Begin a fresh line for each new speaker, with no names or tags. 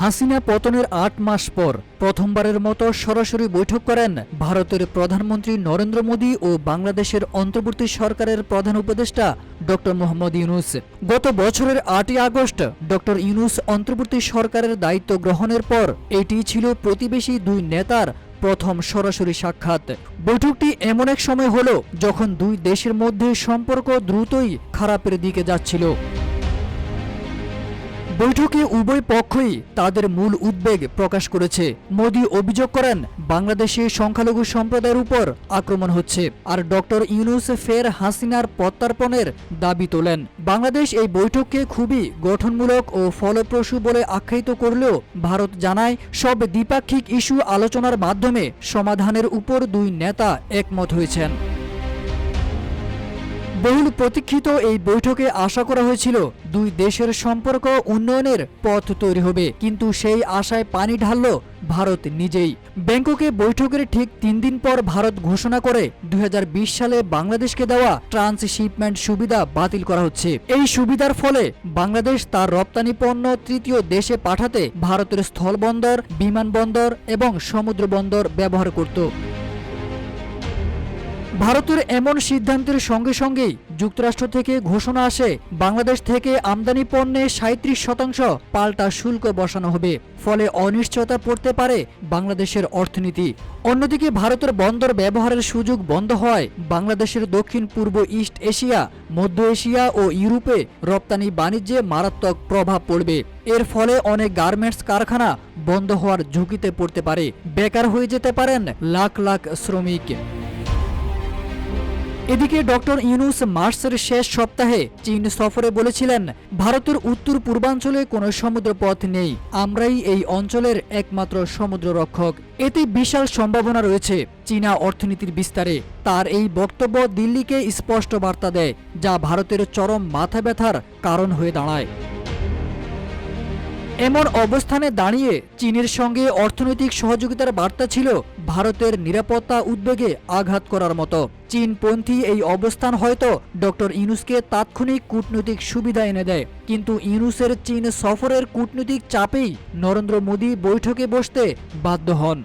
হাসিনা পতনের ৮ মাস পর প্রথমবারের মতো সরাসরি বৈঠক করেন ভারতের প্রধানমন্ত্রী নরেন্দ্র মোদী ও বাংলাদেশের অন্তর্বর্তী সরকারের প্রধান উপদেষ্টা ড মোহাম্মদ ইউনূস। গত বছরের ৮ই আগস্ট ড ইউনূস অন্তর্বর্তী সরকারের দায়িত্ব গ্রহণের পর এটি ছিল প্রতিবেশী দুই নেতার প্রথম সরাসরি সাক্ষাৎ। বৈঠকটি এমন এক সময় হলো যখন দুই দেশের মধ্যে সম্পর্ক দ্রুতই খারাপের দিকে যাচ্ছিল। বৈঠকে উভয় পক্ষই তাদের মূল উদ্বেগ প্রকাশ করেছে। মোদি অভিযোগ করেন বাংলাদেশে সংখ্যালঘু সম্প্রদায়ের উপর আক্রমণ হচ্ছে, আর ড ইউনূস ফের হাসিনার প্রত্যার্পণের দাবি তোলেন। বাংলাদেশ এই বৈঠককে খুবই গঠনমূলক ও ফলপ্রসূ বলে আখ্যায়িত করলেও ভারত জানায় সব দ্বিপাক্ষিক ইস্যু আলোচনার মাধ্যমে সমাধানের উপর দুই নেতা একমত হয়েছেন। বহুল প্রতীক্ষিত এই বৈঠকে আশা করা হয়েছিল দুই দেশের সম্পর্ক উন্নয়নের পথ তৈরি হবে, কিন্তু সেই আশায় পানি ঢালল ভারত নিজেই। ব্যাংককে বৈঠকের ঠিক ৩ দিন পর ভারত ঘোষণা করে ২০২০ সালে বাংলাদেশকে দেওয়া ট্রান্সশিপমেন্ট সুবিধা বাতিল করা হচ্ছে। এই সুবিধার ফলে বাংলাদেশ তার রপ্তানি পণ্য তৃতীয় দেশে পাঠাতে ভারতের স্থলবন্দর, বিমানবন্দর এবং সমুদ্র বন্দর ব্যবহার করত। ভারতের এমন সিদ্ধান্তের সঙ্গে সঙ্গেই যুক্তরাষ্ট্র থেকে ঘোষণা আসে বাংলাদেশ থেকে আমদানি পণ্যে ৩৭% পাল্টা শুল্ক বসানো হবে। ফলে অনিশ্চয়তা পড়তে পারে বাংলাদেশের অর্থনীতি। অন্যদিকে ভারতের বন্দর ব্যবহারের সুযোগ বন্ধ হওয়ায় বাংলাদেশের দক্ষিণ পূর্ব ইস্ট এশিয়া, মধ্য এশিয়া ও ইউরোপে রপ্তানি বাণিজ্যে মারাত্মক প্রভাব পড়বে। এর ফলে অনেক গার্মেন্টস কারখানা বন্ধ হওয়ার ঝুঁকিতে পড়তে পারে। বেকার হয়ে যেতে পারেন লাখ লাখ শ্রমিক। এদিকে ড ইউনূস মার্চের শেষ সপ্তাহে চীন সফরে বলেছিলেন, ভারতের উত্তর পূর্বাঞ্চলে কোনো সমুদ্রপথ নেই, আমরাই এই অঞ্চলের একমাত্র সমুদ্র রক্ষক। এতে বিশাল সম্ভাবনা রয়েছে চীনা অর্থনীতির বিস্তারে। তার এই বক্তব্য দিল্লিকে স্পষ্ট বার্তা দেয়, যা ভারতের চরম মাথা ব্যথার কারণ হয়ে দাঁড়ায়। এমন অবস্থানে দাঁড়িয়ে চীনের সঙ্গে অর্থনৈতিক সহযোগিতার বার্তা ছিল ভারতের নিরাপত্তা উদ্বেগে আঘাত করার মতো। চীনপন্থী এই অবস্থান হয়তো ড ইউনূসকে তাৎক্ষণিক কূটনৈতিক সুবিধা এনে দেয়, কিন্তু ইউনূসের চীন সফরের কূটনৈতিক চাপেই নরেন্দ্র মোদী বৈঠকে বসতে বাধ্য হন।